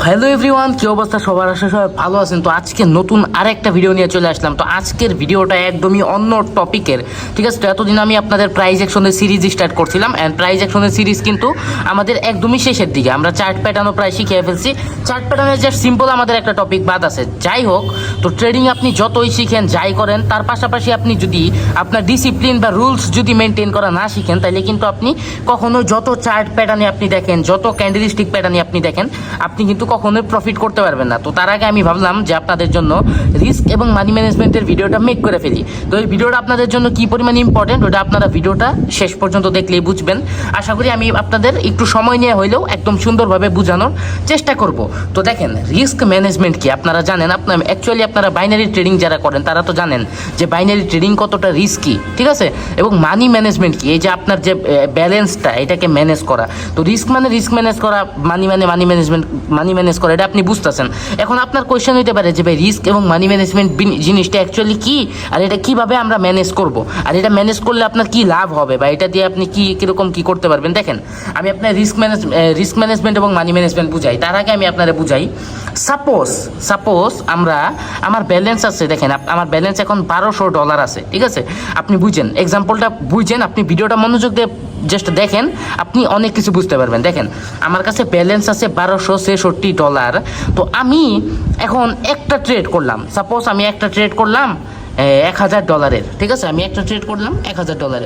Hello everyone, কি অবস্থা সবার? আশা সবাই ভালো আছেন। তো আজকে নতুন আরেকটা ভিডিও নিয়ে চলে আসলাম। তো আজকের ভিডিওটা একদমই অন্য টপিকের, ঠিক আছে? তো এতদিন আমি আপনাদের প্রাইজ অ্যাকশনের সিরিজ স্টার্ট করছিলাম, অ্যান্ড প্রাইজ অ্যাকশনের সিরিজ কিন্তু আমাদের একদমই শেষের দিকে। আমরা চার্ট প্যাটার্নও প্রায় শিখিয়ে ফেলছি। চার্ট প্যাটার্নের জাস্ট সিম্পল আমাদের একটা টপিক বাদ আছে। যাই হোক, তো ট্রেডিং আপনি যতই শিখেন, যাই করেন, তার পাশাপাশি আপনি যদি আপনার ডিসিপ্লিন বা রুলস যদি মেনটেন করা না শিখেন, তাহলে কিন্তু আপনি কখনোই যত চার্ট প্যাটার্নে আপনি দেখেন, যত ক্যান্ডেলস্টিক প্যাটার্নে আপনি দেখেন, আপনি কিন্তু কখনোই প্রফিট করতে পারবেন না। তো তার আগে আমি ভাবলাম যে আপনাদের জন্য রিস্ক এবং মানি ম্যানেজমেন্টের ভিডিওটা মেক করে ফেলি। তো এই ভিডিওটা আপনাদের জন্য কি পরিমাণ ইম্পর্টেন্ট, ওটা আপনারা ভিডিওটা শেষ পর্যন্ত দেখলেই বুঝবেন। আশা করি আমি আপনাদের একটু সময় নিয়ে হইলেও একদম সুন্দরভাবে বোঝানোর চেষ্টা করব। তো দেখেন, রিস্ক ম্যানেজমেন্ট কি আপনারা জানেন? আপনারা বাইনারি ট্রেডিং যারা করেন তারা তো জানেন যে বাইনারি ট্রেডিং কতটা রিস্কি, ঠিক আছে? এবং মানি ম্যানেজমেন্ট কি, এই যে আপনার যে ব্যালেন্সটা, এটাকে ম্যানেজ করা। তো রিস্ক মানে রিস্ক ম্যানেজ করা, মানি ম্যানেজ করা, এটা আপনি বুঝতেছেন। এখন আপনার কোয়েশ্চেন হইতে পারে যে ভাই, রিস্ক এবং মানি ম্যানেজমেন্ট জিনিসটা অ্যাকচুয়ালি কি, আর এটা কিভাবে আমরা ম্যানেজ করব, আর এটা ম্যানেজ করলে আপনার কি লাভ হবে, বা এটা দিয়ে আপনি কিরকম কি করতে পারবেন। দেখেন, আমি আপনার রিস্ক ম্যানেজমেন্ট এবং মানি ম্যানেজমেন্ট বুঝাই। তার আগে আমি আপনারা বুঝাই। সাপোজ আমার ব্যালেন্স আছে, দেখেন আমার ব্যালেন্স এখন $1200 আছে, ঠিক আছে? আপনি বুঝেন, এক্সাম্পলটা বুঝেন, আপনি ভিডিওটা মনোযোগ দিয়ে জাস্ট দেখেন, আপনি অনেক কিছু বুঝতে পারবেন। দেখেন, আমার কাছে ব্যালেন্স আছে $1266। তো আমি এখন একটা ট্রেড করলাম, সাপোজ আমি একটা ট্রেড করলাম $1000, ঠিক আছে? আমি একটা ট্রেড করলাম $1000,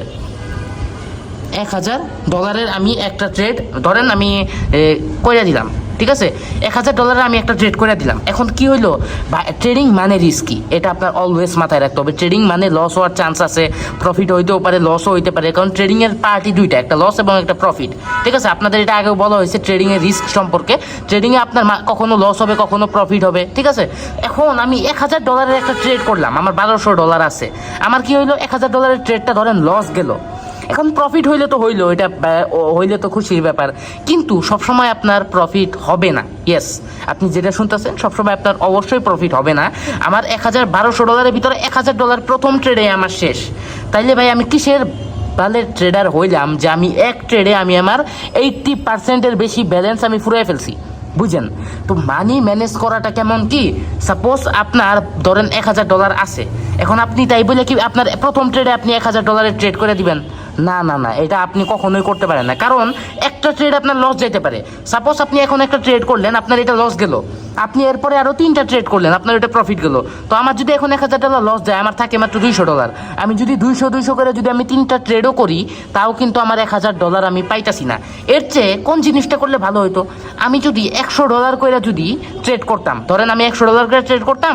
$1000 আমি একটা ট্রেড ধরেন আমি করে দিলাম, ঠিক আছে? $1000 আমি একটা ট্রেড করে দিলাম। এখন কি হইলো, ট্রেডিং মানে রিস্কি, এটা আপনার অলওয়েজ মাথায় রাখতে হবে। ট্রেডিং মানে লস হওয়ার চান্স আছে, প্রফিট হইতেও পারে, লসও হইতে পারে, কারণ ট্রেডিংয়ের পার্টি দুইটা, একটা লস এবং একটা প্রফিট, ঠিক আছে? আপনাদের এটা আগেও বলা হয়েছে ট্রেডিংয়ের রিস্ক সম্পর্কে। ট্রেডিংয়ে আপনার কখনো লস হবে, কখনো প্রফিট হবে, ঠিক আছে? এখন আমি $1000 একটা ট্রেড করলাম, আমার $1200 আছে। আমার কি হইলো, $1000 ট্রেডটা ধরেন লস গেল। এখন প্রফিট হইলে তো হইলো, এটা হইলে তো খুশির ব্যাপার, কিন্তু সবসময় আপনার প্রফিট হবে না। ইয়েস, আপনি যেটা শুনতেছেন, সবসময় আপনার অবশ্যই প্রফিট হবে না। আমার $1200 ভিতরে $1000 প্রথম ট্রেডে আমার শেষ। তাইলে ভাই আমি কিসের বালের ট্রেডার হইলাম যে আমি এক ট্রেডে আমি আমার 80%-এর বেশি ব্যালেন্স আমি ফুরাই ফেলছি? বুঝেন? তো মানি ম্যানেজ করাটা কেমন কি, সাপোজ আপনার ধরেন $1000 আছে। এখন আপনি তাই বলে কি আপনার প্রথম ট্রেডে আপনি $1000 ট্রেড করে দিবেন? না, এটা আপনি কখনোই করতে পারেন না, কারণ একটা ট্রেড আপনার লস যেতে পারে। সাপোজ আপনি এখন একটা ট্রেড করলেন, আপনার এটা লস গেল, আপনি এরপরে আরও 3টা ট্রেড করলেন, আপনার এটা প্রফিট গেল। তো আমার যদি এখন $1000 লস যায়, আমার থাকে মাত্র $200। আমি যদি 200 করে যদি আমি 3টা ট্রেডও করি, তাও কিন্তু আমার $1000 আমি পাইতাছি না। এর চেয়ে কোন জিনিসটা করলে ভালো হতো, আমি যদি $100 করে যদি ট্রেড করতাম, ধরেন আমি $100 করে ট্রেড করতাম,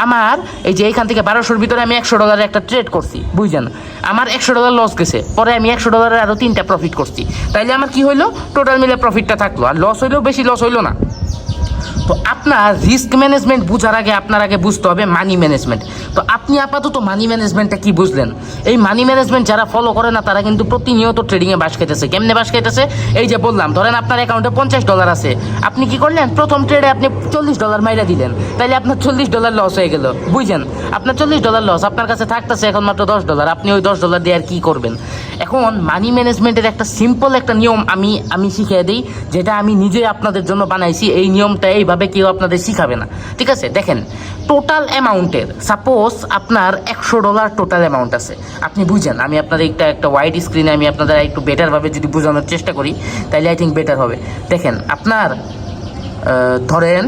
আমার এই যে এইখান থেকে 1200-র ভিতরে আমি $100 একটা ট্রেড করছি, বুঝছেন? আমার $100 লস গেছে, পরে আমি $100 আরও 3টা প্রফিট করছি। তাইলে আমার কি হইলো, টোটাল মিলে প্রফিটটা থাকলো, আর লস হইলেও বেশি লস হইলো না। তো আপনার রিস্ক ম্যানেজমেন্ট বুঝার আগে আপনার আগে বুঝতে হবে মানি ম্যানেজমেন্ট। তো আপনি আপাতত মানি ম্যানেজমেন্টটা কি বুঝলেন? এই মানি ম্যানেজমেন্ট যারা ফলো করে না, তারা কিন্তু প্রতিনিয়ত ট্রেডিংয়ে বাস খেতেছে। কেমনে বাস খেতেছে? এই যে বললাম, ধরেন আপনার অ্যাকাউন্টে $50 আছে, আপনি কি করলেন, প্রথম ট্রেডে আপনি $40 মাইরা দিলেন, তাইলে আপনার $40 লস হয়ে গেল, বুঝছেন? আপনার $40 লস, আপনার কাছে থাকতেছে এখন মাত্র $10। আপনি ওই $10 দিয়ে আর কি করবেন? এখন মানি ম্যানেজমেন্টের একটা সিম্পল একটা নিয়ম আমি শিখিয়ে দিই, যেটা আমি নিজে আপনাদের জন্য বানাইছি। এই নিয়মটা এইভাবে কেউ আপনাদের শিখাবে না, ঠিক আছে? দেখেন, টোটাল অ্যামাউন্টের, সাপোজ আপনার $100 টোটাল অ্যামাউন্ট আছে, আপনি বুঝেন। আমি আপনাদের একটা ওয়াইড স্ক্রিনে আমি আপনাদের একটু বেটারভাবে যদি বোঝানোর চেষ্টা করি, তাহলে আই থিঙ্ক বেটার হবে। দেখেন, আপনার ধরেন,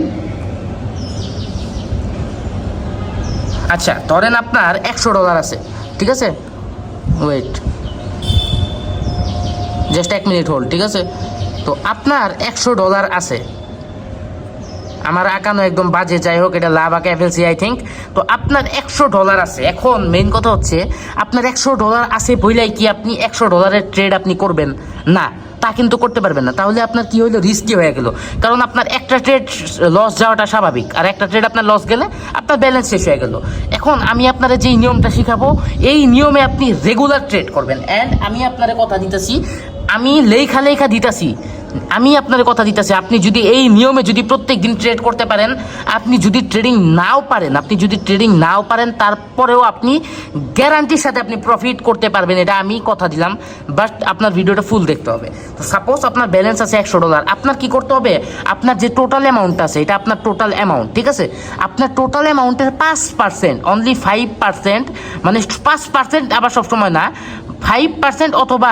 আচ্ছা ধরেন আপনার $100 আছে, ঠিক আছে? ওয়েট, জাস্ট 1 মিনিট হোল্ড, ঠিক আছে? তো আপনার $100 আছে, আমার আঁকানো একদম বাজে, যাই হোক, এটা লাভ আঁকা ফেলছি আই থিঙ্ক। তো আপনার $100 আছে। এখন মেইন কথা হচ্ছে, আপনার $100 আছে বইলাই কি আপনি $100 ট্রেড আপনি করবেন? না, তা কিন্তু করতে পারবেন না। তাহলে আপনার কি হইলো, রিস্কি হয়ে গেল। কারণ আপনার একটা ট্রেড লস যাওয়াটা স্বাভাবিক, আর একটা ট্রেড আপনার লস গেলে আপনার ব্যালেন্স শেষ হয়ে গেল। এখন আমি আপনারা যেই নিয়মটা শিখাবো, এই নিয়মে আপনি রেগুলার ট্রেড করবেন। অ্যান্ড আমি আপনারা কথা দিতেছি, আমি লেখা দিতেছি আমি আপনার কথা দিতেছি, আপনি যদি এই নিয়মে যদি প্রত্যেক দিন ট্রেড করতে পারেন, আপনি যদি ট্রেডিং নাও পারেন তারপরেও আপনি গ্যারান্টির সাথে আপনি প্রফিট করতে পারবেন, এটা আমি কথা দিলাম। বাট আপনার ভিডিওটা ফুল দেখতে হবে। তো সাপোজ আপনার ব্যালেন্স আছে $100, আপনার কি করতে হবে, আপনার যে টোটাল অ্যামাউন্ট আছে, এটা আপনার টোটাল অ্যামাউন্ট, ঠিক আছে, আপনার টোটাল অ্যামাউন্টের 5%, অনলি 5%, মানে 5% আবার সবসময় না, 5% অথবা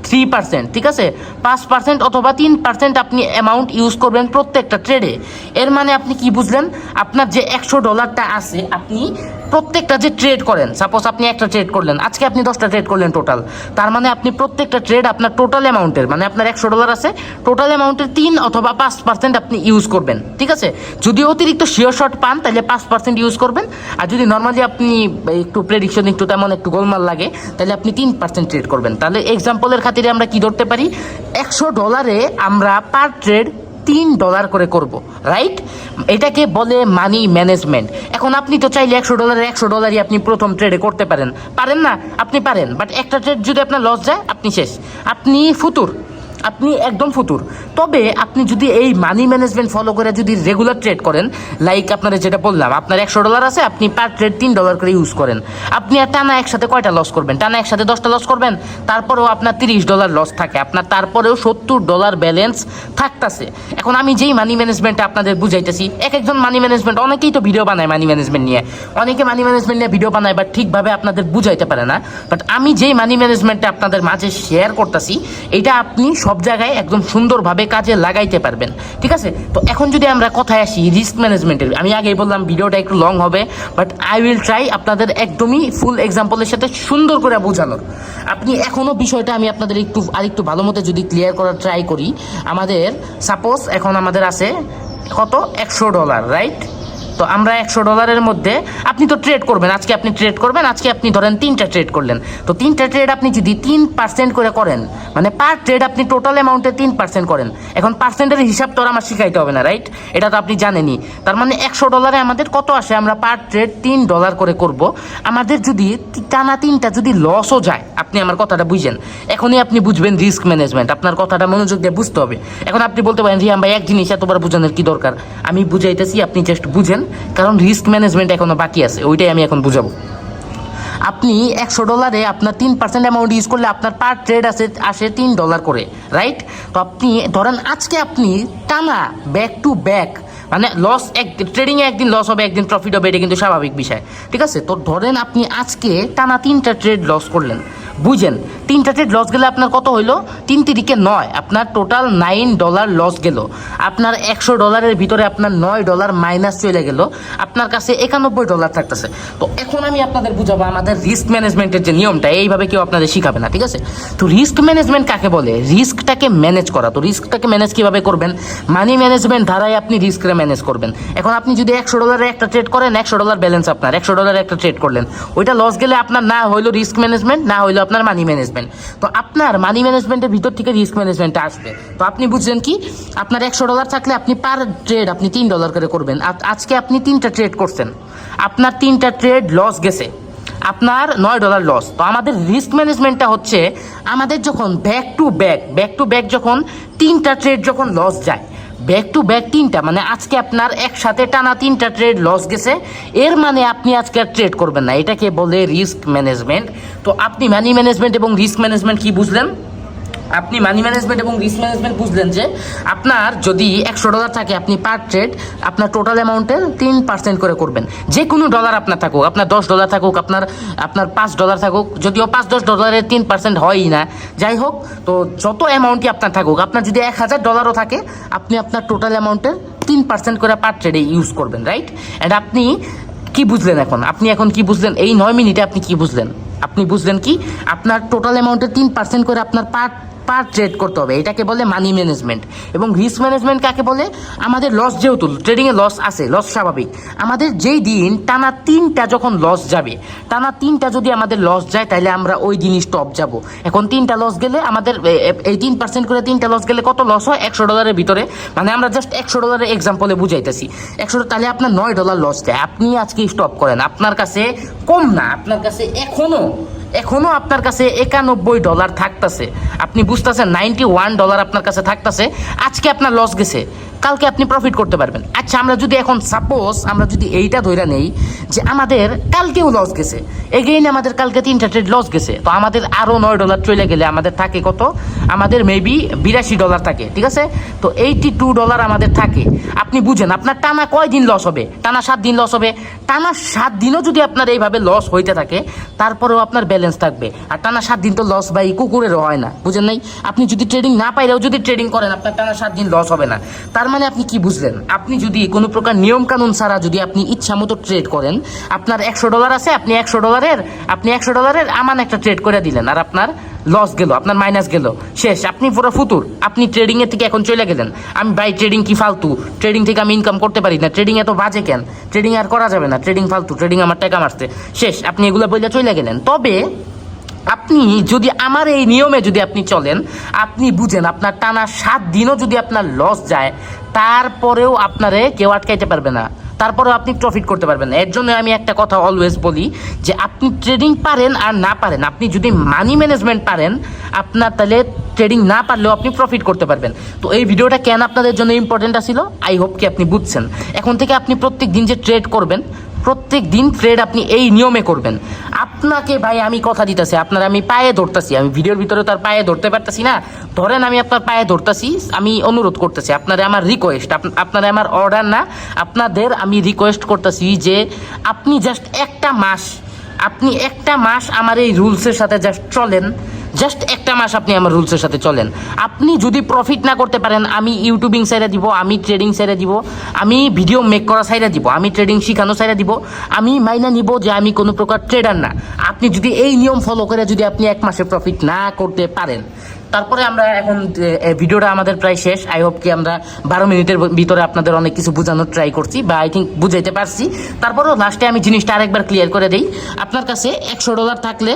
3%, ঠিক আছে, 5% অথবা 3% আপনি অ্যামাউন্ট ইউজ করবেন প্রত্যেকটা ট্রেডে। এর মানে আপনি কি বুঝলেন, আপনার যে $100 আছে, আপনি প্রত্যেকটা যে ট্রেড করেন, সাপোজ আপনি একটা ট্রেড করলেন, আজকে আপনি 10টা ট্রেড করলেন টোটাল, তার মানে আপনি প্রত্যেকটা ট্রেড আপনার টোটাল অ্যামাউন্টের, মানে আপনার $100 আছে, টোটাল অ্যামাউন্টের 3 অথবা 5% আপনি ইউজ করবেন, ঠিক আছে। যদি অতিরিক্ত শিওর শর্ট পান তাহলে 5% ইউজ করবেন, আর যদি নর্মালি আপনি একটু প্রেডিকশন একটু তেমন একটু গোলমাল লাগে তাহলে আপনি 3% ট্রেড করবেন। তাহলে এক্সাম্পলের খাতিরে আমরা কি ধরতে পারি, $100 আমরা পার ট্রেড $3 করে করব, রাইট? এটাকে বলে মানি ম্যানেজমেন্ট। এখন আপনি তো চাইলে $100 আপনি প্রথম ট্রেডে করতে পারেন না? আপনি পারেন, বাট একটা ট্রেড যদি আপনার লস যায়, আপনি শেষ, আপনি ফুতুর, আপনি একদম ফুতুর। তবে আপনি যদি এই মানি ম্যানেজমেন্ট ফলো করে যদি রেগুলার ট্রেড করেন, লাইক আপনারা যেটা বললাম, আপনার $100 আছে, আপনি পার ট্রেড $3 করে ইউজ করেন, আপনি আর টানা একসাথে কয়টা লস করবেন? টানা একসাথে 10টা লস করবেন, তারপরেও আপনার $30 লস থাকে, আপনার তারপরেও $70 ব্যালেন্স থাকতেছে। এখন আমি যেই মানি ম্যানেজমেন্টটা আপনাদের বুঝাইতেছি, একজন মানি ম্যানেজমেন্ট, অনেকেই তো ভিডিও বানায় মানি ম্যানেজমেন্ট নিয়ে, অনেকে মানি ম্যানেজমেন্ট নিয়ে ভিডিও বানায়, বাট ঠিকভাবে আপনাদের বুঝাইতে পারে না। বাট আমি যেই মানি ম্যানেজমেন্টটা আপনাদের মাঝে শেয়ার করতেছি, এটা আপনি সব জায়গায় একদম সুন্দরভাবে কাজে লাগাইতে পারবেন, ঠিক আছে। তো এখন যদি আমরা কথায় আসি রিস্ক ম্যানেজমেন্টের, আমি আগেই বললাম ভিডিওটা একটু লং হবে, বাট আই উইল ট্রাই আপনাদের একদমই ফুল এক্সাম্পলের সাথে সুন্দর করে বোঝানোর। আপনি এখনও বিষয়টা আমি আপনাদের আরেকটু ভালো মতো যদি ক্লিয়ার করার ট্রাই করি, আমাদের সাপোজ এখন আমাদের আছে কত, $100, রাইট? তো আমরা $100 মধ্যে আপনি তো ট্রেড করবেন, আজকে আপনি ট্রেড করবেন, আজকে আপনি ধরেন 3টা ট্রেড করলেন, তো 3টা ট্রেড আপনি যদি 3% করে করেন, মানে পার ট্রেড আপনি টোটাল অ্যামাউন্টে 3% করেন। এখন পার্সেন্টের হিসাব তো আর আমার শিখাইতে হবে না, রাইট? এটা তো আপনি জানেনই। তার মানে $100 আমাদের কত আসে, আমরা পার ট্রেড $3 করে করব। আমাদের যদি টানা 3টা যদি লসও যায়, আপনি আমার কথাটা বুঝেন, এখনই আপনি বুঝবেন রিস্ক ম্যানেজমেন্ট, আপনার কথাটা মনোযোগ দিয়ে বুঝতে হবে। এখন আপনি বলতে পারেন রিয়াম ভাই এক জিনিস এতবার বোঝানোর কি দরকার, আমি বুঝাইতেছি, আপনি জাস্ট বুঝেন, কারণ রিস্ক ম্যানেজমেন্ট এখনো বাকি আছে, ওইটাই আমি এখন বুঝাবো। আপনি $100 আপনার 3% অ্যামাউন্ট ইউজ করলে আপনার পার ট্রেড আসে $3 করে, রাইট? তো আপনি ধরেন আজকে আপনি টানা ব্যাক টু ব্যাক, মানে লস, ট্রেডিংয়ে একদিন লস হবে, একদিন প্রফিট হবে, এটা কিন্তু স্বাভাবিক বিষয়, ঠিক আছে। তো ধরেন আপনি আজকে টানা 3টা ট্রেড লস করলেন, বুঝেন 3টা ট্রেড লস গেলে আপনার কত হইলো, 3 তিরিকে 9, আপনার টোটাল $9 লস গেল। আপনার $100 ভিতরে আপনার $9 মাইনাস চলে গেল, আপনার কাছে $91 থাকতেছে। তো এখন আমি আপনাদের বুঝাবো আমাদের রিস্ক ম্যানেজমেন্টের যে নিয়মটা, এইভাবে কেউ আপনাদের শিখাবে না, ঠিক আছে। তো রিস্ক ম্যানেজমেন্ট কাকে বলে, রিস্কটাকে ম্যানেজ করা। তো রিস্কটাকে ম্যানেজ কীভাবে করবেন, মানি ম্যানেজমেন্ট ধারায় আপনি রিস্কটা ম্যানেজ করবেন। এখন আপনি যদি $100 একটা ট্রেড করেন, $100 ব্যালেন্স আপনার, $100 একটা ট্রেড করলেন, ওইটা লস গেলে আপনার না হইলো রিস্ক ম্যানেজমেন্ট, না হইলো আপনার মানি ম্যানেজমেন্ট। তো আপনার মানি ম্যানেজমেন্টের ভিতর থেকে রিস্ক ম্যানেজমেন্টটা আসবে। তো আপনি বুঝলেন কি, আপনার $100 থাকলে আপনি পার ট্রেড আপনি $3 করে করবেন। আজকে আপনি 3টা ট্রেড করছেন, আপনার 3টা ট্রেড লস গেছে, আপনার $9 লস। তো আমাদের রিস্ক ম্যানেজমেন্টটা হচ্ছে আমাদের যখন ব্যাক টু ব্যাক যখন 3টা ট্রেড যখন লস যায়, ব্যাক টু ব্যাক 3টা, মানে আজকে আপনার একসাথে টানা 3টা ট্রেড লস গেছে, এর মানে আপনি আজকে আর ট্রেড করবেন না, এটাকে বলে রিস্ক ম্যানেজমেন্ট। তো আপনি মানি ম্যানেজমেন্ট এবং রিস্ক ম্যানেজমেন্ট কি বুঝলেন, আপনি মানি ম্যানেজমেন্ট এবং রিস্ক ম্যানেজমেন্ট বুঝলেন যে আপনার যদি $100 থাকে, আপনি পার ট্রেড আপনার টোটাল অ্যামাউন্টের 3% করে করবেন। যে কোনো ডলার আপনার থাকুক, আপনার $10 থাকুক, আপনার $5 থাকুক, যদিও $5-10 3% হয়ই না, যাই হোক, তো যত অ্যামাউন্টই আপনার থাকুক, আপনার যদি $1000 থাকে, আপনি আপনার টোটাল অ্যামাউন্টের 3% করে পার ট্রেডে ইউজ করবেন, রাইট? অ্যান্ড আপনি কি বুঝলেন আপনি এখন কি বুঝলেন, এই 9 মিনিটে আপনি কি বুঝলেন, আপনি বুঝলেন কি আপনার টোটাল অ্যামাউন্টের 3% করে আপনার পার ট্রেড করতে হবে, এটাকে বলে মানি ম্যানেজমেন্ট। এবং রিস্ক ম্যানেজমেন্ট কাকে বলে, আমাদের লস, যেহেতু ট্রেডিংয়ে লস আছে, লস স্বাভাবিক, আমাদের যেই দিন টানা 3টা যখন লস যাবে, টানা 3টা যদি আমাদের লস যায়, তাহলে আমরা ওই দিন স্টপ যাব। এখন 3টা লস গেলে আমাদের এই 3% করে 3টা লস গেলে কত লস হয়, $100 ভিতরে, মানে আমরা জাস্ট $100 এক্সাম্পলে বুঝাইতেছি, 100, তাহলে আপনার $9 লস যায়, আপনি আজকে স্টপ করেন, আপনার কাছে কম না, আপনার কাছে এখনো আপনার কাছে $91 থাকতেছে, আপনি বুঝতেছেন $91 আপনার কাছে থাকতেছে। আজকে আপনার লস গেছে, কালকে আপনি প্রফিট করতে পারবেন। আচ্ছা, আমরা যদি এখন সাপোজ আমরা যদি এইটা ধরে নেই যে আমাদের কালকেও লস গেছে, এগেইন আমাদের কালকে 3টা ট্রেড লস গেছে, তো আমাদের আরও $9 চলে গেলে আমাদের থাকে কত? আমাদের মেবি $82 থাকে, ঠিক আছে? তো $82 আমাদের থাকে। আপনি বুঝেন আপনার টানা কয় দিন লস হবে? টানা 7 দিন লস হবে। টানা 7 দিনও যদি আপনার এইভাবে লস হইতে থাকে, তারপরেও আপনার ব্যালেন্স থাকবে। আর টানা 7 দিন তো লস ভাই কুকুরেরও হয় না, বুঝেন নাই? আপনি যদি ট্রেডিং না পাইলেও যদি ট্রেডিং করেন, আপনার টানা 7 দিন লস হবে না। তার মানে আপনি কি বুঝলেন? আপনি যদি কোনো প্রকার নিয়ম কানুন ছাড়া যদি আপনি ইচ্ছা মতো ট্রেড করেন, আপনার $100 আছে, আপনি $100 আমান একটা ট্রেড করে দিলেন, আর আপনার লস গেল, আপনার মাইনাস গেল, শেষ, আপনি পুরো ফুতুর। আপনি ট্রেডিং এর থেকে এখন চলে গেলেন, আমি ভাই ট্রেডিং কি ফালতু, ট্রেডিং থেকে আমি ইনকাম করতে পারি না, ট্রেডিং এত বাজে কেন, ট্রেডিং আর করা যাবে না, ট্রেডিং ফালতু, ট্রেডিং আমার টাকা মারছে, শেষ, আপনি এগুলো বলে চলে গেলেন। তবে আপনি যদি আমার এই নিয়মে যদি আপনি চলেন, আপনি বুঝেন আপনার টানা 7 দিনও যদি আপনার লস যায়, তারপরেও আপনারে কেউ আটকাইতে পারবে না, তারপরেও আপনি প্রফিট করতে পারবেন না। এর জন্য আমি একটা কথা অলওয়েজ বলি যে আপনি ট্রেডিং পারেন আর না পারেন, আপনি যদি মানি ম্যানেজমেন্ট পারেন, আপনার তাহলে ট্রেডিং না পারলেও আপনি প্রফিট করতে পারবেন। তো এই ভিডিওটা কেন আপনাদের জন্য ইম্পর্টেন্ট ছিল, আই হোপ কি আপনি বুঝছেন। এখন থেকে আপনি প্রত্যেক দিন যে ট্রেড করবেন, প্রত্যেক দিন ট্রেড আপনি এই নিয়মে করবেন। আপনাকে ভাই আমি কথা দিতেছি, আপনার আমি পায়ে ধরতেছি, আমি ভিডিওর ভিতরে তার পায়ে ধরতে পারতেছি না, ধরেন আমি আপনার পায়ে ধরতেছি, আমি অনুরোধ করতেছি, আপনারা আমার রিকোয়েস্ট, আপনারা আমার অর্ডার না, আপনাদের আমি রিকোয়েস্ট করতেছি যে আপনি জাস্ট একটা মাস আমার এই রুলসের সাথে জাস্ট চলেন, জাস্ট একটা মাস আপনি আমার রুলসের সাথে চলেন। আপনি যদি প্রফিট না করতে পারেন, আমি ইউটিউবিং সাইডে দিব, আমি ট্রেডিং সাইডে দিব, আমি ভিডিও মেক করা সাইডে দিব, আমি ট্রেডিং শিখানো সাইডে দিব, আমি মাইনা নিব যে আমি কোনো প্রকার ট্রেডার না। আপনি যদি এই নিয়ম ফলো করে যদি আপনি 1 মাসে প্রফিট না করতে পারেন, তারপরে আমরা এখন ভিডিওটা আমাদের প্রায় শেষ। আই হোপ কি আমরা 12 মিনিটের ভিতরে আপনাদের অনেক কিছু বোঝানোর ট্রাই করছি, বা আই থিঙ্ক বুঝাইতে পারছি। তারপরেও লাস্টে আমি জিনিসটা আরেকবার ক্লিয়ার করে দিই। আপনার কাছে $100 থাকলে,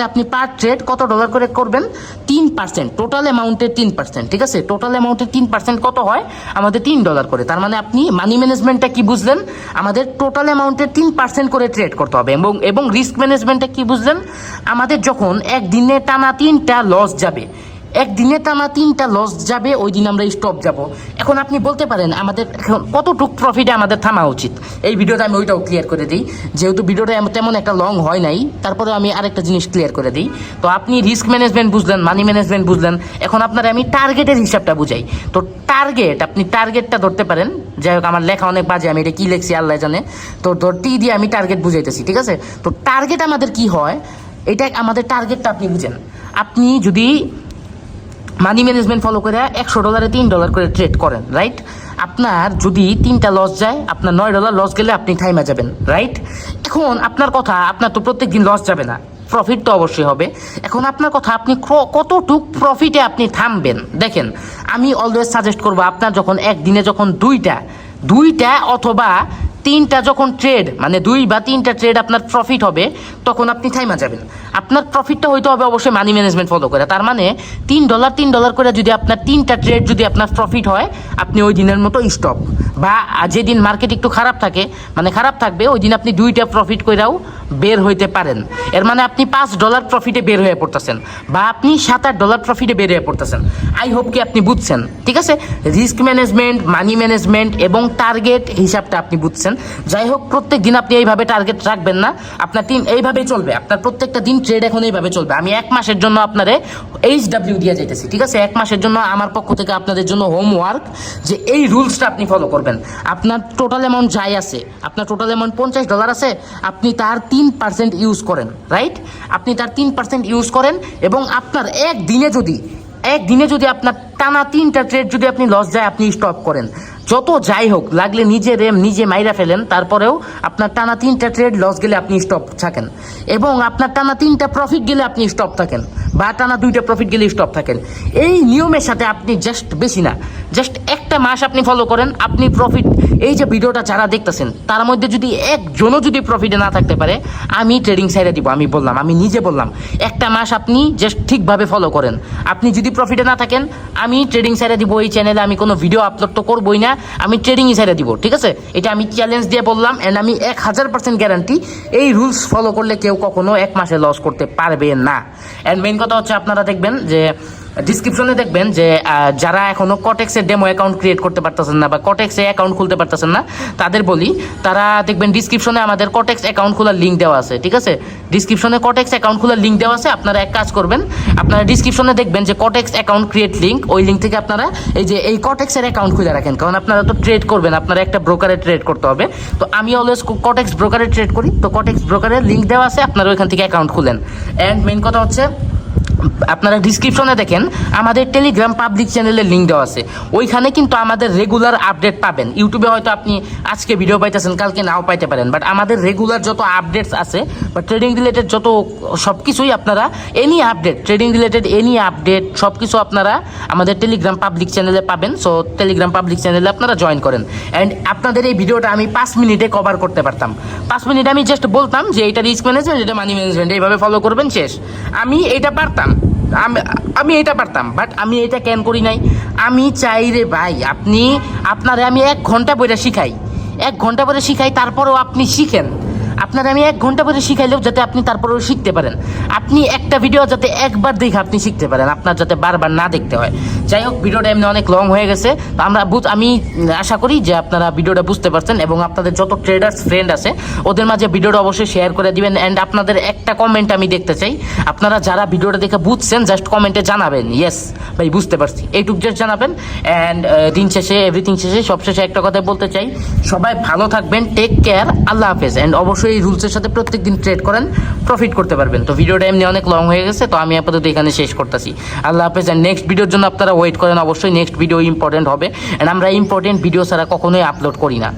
আপনি পার ট্রেড কত ডলার করে করবেন? 3%, টোটাল অ্যামাউন্টের 3%, ঠিক আছে? টোটাল অ্যামাউন্টের 3% কত হয়? আমাদের $3 করে। তার মানে আপনি মানি ম্যানেজমেন্টটা কি বুঝলেন? আমাদের টোটাল অ্যামাউন্টের 3% করে ট্রেড করতে হবে। এবং রিস্ক ম্যানেজমেন্টটা কি বুঝলেন? আমাদের যখন একদিনে টানা 3টা লস যাবে, ওই দিন আমরা স্টপ যাব। এখন আপনি বলতে পারেন আমাদের এখন কতটুক প্রফিটে আমাদের থামা উচিত? এই ভিডিওতে আমি ওইটাও ক্লিয়ার করে দিই, যেহেতু ভিডিওটা তেমন একটা লং হয় নাই, তারপরে আমি আরেকটা জিনিস ক্লিয়ার করে দিই। তো আপনি রিস্ক ম্যানেজমেন্ট বুঝলেন, মানি ম্যানেজমেন্ট বুঝলেন, এখন আপনার আমি টার্গেটের হিসাবটা বুঝাই। তো আপনি টার্গেটটা ধরতে পারেন, যাই হোক আমার লেখা অনেক বাজে, আমি এটা কি লিখছি আল্লাহ জানে, তো টি দিয়ে আমি টার্গেট বুঝাইতেছি, ঠিক আছে? তো টার্গেট আমাদের কি হয়, এটা আমাদের টার্গেটটা আপনি বুঝেন। আপনি যদি মানি ম্যানেজমেন্ট ফলো করে $100 $3 করে ট্রেড করেন, রাইট? আপনার যদি 3টা লস যায়, আপনার $9 লস গেলে আপনি থাইমা যাবেন, রাইট? এখন আপনার কথা, আপনার তো প্রত্যেক দিন লস যাবে না, প্রফিট তো অবশ্যই হবে। এখন আপনার কথা, আপনি কতটুক প্রফিটে আপনি থামবেন? দেখেন, আমি অলওয়েজ সাজেস্ট করবো, আপনার যখন একদিনে যখন দুইটা অথবা 3টা যখন ট্রেড, মানে 2 বা 3টা ট্রেড আপনার প্রফিট হবে, তখন আপনি থাইমা যাবেন। আপনার প্রফিটটা হইতে হবে অবশ্যই মানি ম্যানেজমেন্ট ফলো করে। তার মানে $3 করে যদি আপনার 3টা ট্রেড যদি আপনার প্রফিট হয়, আপনি ওই দিনের মতো স্টপ, বা যেদিন মার্কেট একটু খারাপ থাকবে, ওই দিন আপনি 2টা প্রফিট কইরাও বের হইতে পারেন। এর মানে আপনি $5 প্রফিটে বের হয়ে পড়তেছেন, বা আপনি $7-8 প্রফিটে বের হয়ে পড়তেছেন। আই হোপ কি আপনি বুঝছেন, ঠিক আছে? রিস্ক ম্যানেজমেন্ট, মানি ম্যানেজমেন্ট এবং টার্গেট হিসাবটা আপনি বুঝছেন। যাই হোক, প্রত্যেক দিন আপনি এইভাবে টার্গেট রাখবেন না, আপনার এইভাবেই চলবে, আপনার প্রত্যেকটা দিন ট্রেড এখন এইভাবে চলবে। আমি 1 মাসের জন্য আপনারে HW দিয়ে যাইতেছি, ঠিক আছে? 1 মাসের জন্য আমার পক্ষ থেকে আপনাদের জন্য হোমওয়ার্ক, যে এই রুলসটা আপনি ফলো করবেন। আপনার টোটাল অ্যামাউন্ট যাই আছে, আপনার টোটাল অ্যামাউন্ট $50 আছে, আপনি তার 3% ইউজ করেন, রাইট? আপনি তার 3% ইউজ করেন, এবং আপনার একদিনে যদি আপনার টানা 3টা ট্রেড যদি আপনি লস যায়, আপনি স্টপ করেন। যত যাই হোক, লাগলে নিজে মাইরা ফেলেন, তারপরেও আপনার টানা 3টা ট্রেড লস গেলে আপনি স্টপ থাকেন, এবং আপনার টানা 3টা প্রফিট গেলে আপনি স্টপ থাকেন। বা টানা 2টা প্রফিট গেলে স্টপ থাকেন। এই নিয়মের সাথে আপনি জাস্ট বেশি না, জাস্ট একটা মাস আপনি ফলো করেন, আপনি প্রফিট, এই যে ভিডিওটা যারা দেখতেছেন তার মধ্যে যদি একজনও যদি প্রফিটে না থাকতে পারে, আমি ট্রেডিং সাইডে দিব। আমি বললাম, আমি নিজে বললাম, একটা মাস আপনি জাস্ট ঠিকভাবে ফলো করেন, আপনি যদি প্রফিটে না থাকেন, আমি ট্রেডিং সাইডে দিব। এই চ্যানেলে আমি কোনো ভিডিও আপলোড তো করবোই না, আমি ট্রেডিংই সাইডে দিব, ঠিক আছে? এটা আমি চ্যালেঞ্জ দিয়ে বললাম, অ্যান্ড আমি 1000% গ্যারান্টি এই রুলস ফলো করলে কেউ কখনো 1 মাসে লস করতে পারবে না। অ্যান্ড মেইন কথা হচ্ছে, আপনারা দেখবেন যে ডিসক্রিপশনে দেখবেন যে যারা এখনো কটেক্সের ডেমো অ্যাকাউন্ট ক্রিয়েট করতে পারতেছেন না বা কটেক্সে অ্যাকাউন্ট খুলতে পারতেছেন না, তাদের বলি, তারা দেখবেন ডিসক্রিপশনে আমাদের কটেক্স অ্যাকাউন্ট খোলার লিঙ্ক দেওয়া আছে, ঠিক আছে? ডিসক্রিপশনে কটেক্স অ্যাকাউন্ট খোলার লিঙ্ক দেওয়া আছে। আপনারা এক কাজ করবেন, আপনারা ডিসক্রিপশনে দেখবেন যে কটেক্স অ্যাকাউন্ট ক্রিয়েট লিঙ্ক, ওই লিঙ্ক থেকে আপনারা এই যে এই কটেক্সের অ্যাকাউন্ট খুলে রাখেন, কারণ আপনারা তো ট্রেড করবেন, আপনারা একটা ব্রোকারে ট্রেড করতে হবে। তো আমি অলওয়েজ কটেক্স ব্রোকারে ট্রেড করি, তো কটেক্স ব্রোকারের লিঙ্ক দেওয়া আছে, আপনারা ওইখান থেকে অ্যাকাউন্ট খুলেন। অ্যান্ড মেইন কথা হচ্ছে, আপনারা ডিসক্রিপশনে দেখেন আমাদের টেলিগ্রাম পাবলিক চ্যানেলের লিঙ্ক দেওয়া আছে, ওইখানে কিন্তু আমাদের রেগুলার আপডেট পাবেন। ইউটিউবে হয়তো আপনি আজকে ভিডিও পাইতেছেন, কালকে নাও পাইতে পারেন, বাট আমাদের রেগুলার যত আপডেটস আছে বা ট্রেডিং রিলেটেড যত সব কিছুই আপনারা any update, trading related any update সব কিছু আপনারা আমাদের টেলিগ্রাম পাবলিক চ্যানেলে পাবেন। সো টেলিগ্রাম পাবলিক চ্যানেলে আপনারা জয়েন করেন। অ্যান্ড আপনাদের এই ভিডিওটা আমি 5 মিনিটে কভার করতে পারতাম। 5 মিনিট আমি জাস্ট বলতাম যে এটা রিস্ক ম্যানেজমেন্ট, এটা মানি ম্যানেজমেন্ট, এইভাবে ফলো করবেন, শেষ। আমি এটা পারতাম, আমি এটা পারতাম, বাট আমি এটা কেন করি নাই? আমি চাই রে ভাই, আপনারে আমি 1 ঘন্টা পরে শিখাই, 1 ঘন্টা পরে শিখাই, তারপরেও আপনি শিখেন। আপনার আমি 1 ঘন্টা পরে শিখাইলেও যাতে আপনি তারপরেও শিখতে পারেন, আপনি একটা ভিডিও যাতে একবার দেখে আপনি শিখতে পারেন, আপনার যাতে বারবার না দেখতে হয়। যাই হোক, ভিডিওটা এমনি অনেক লং হয়ে গেছে, তো আমি আশা করি যে আপনারা ভিডিওটা বুঝতে পারছেন, এবং আপনাদের যত ট্রেডার্স ফ্রেন্ড আছে ওদের মাঝে ভিডিওটা অবশ্যই শেয়ার করে দিবেন। অ্যান্ড আপনাদের একটা কমেন্ট আমি দেখতে চাই, আপনারা যারা ভিডিওটা দেখে বুঝছেন জাস্ট কমেন্টে জানাবেন, ইয়েস ভাই বুঝতে পারছি, এইটুক জাস্ট জানাবেন। অ্যান্ড দিন শেষে, এভরিথিং শেষে, সবশেষে একটা কথা বলতে চাই, সবাই ভালো থাকবেন, টেক কেয়ার, আল্লাহ হাফেজ। অ্যান্ড অবশ্যই এই রুলসের সাথে প্রত্যেকদিন ট্রেড করেন, প্রফিট করতে পারবেন। তো ভিডিওটা এমনি অনেক লং হয়ে গেছে, তো আমি আপাতত এখানে শেষ করতেছি। আল্লাহ হাফেজ। অ্যান্ড নেক্সট ভিডিওর জন্য আপনারা ওয়েট করেন, অবশ্যই নেক্সট ভিডিও ইম্পর্টেন্ট হবে। অ্যান্ড আমরা ইম্পর্টেন্ট ভিডিও ছাড়া কখনোই আপলোড করি না।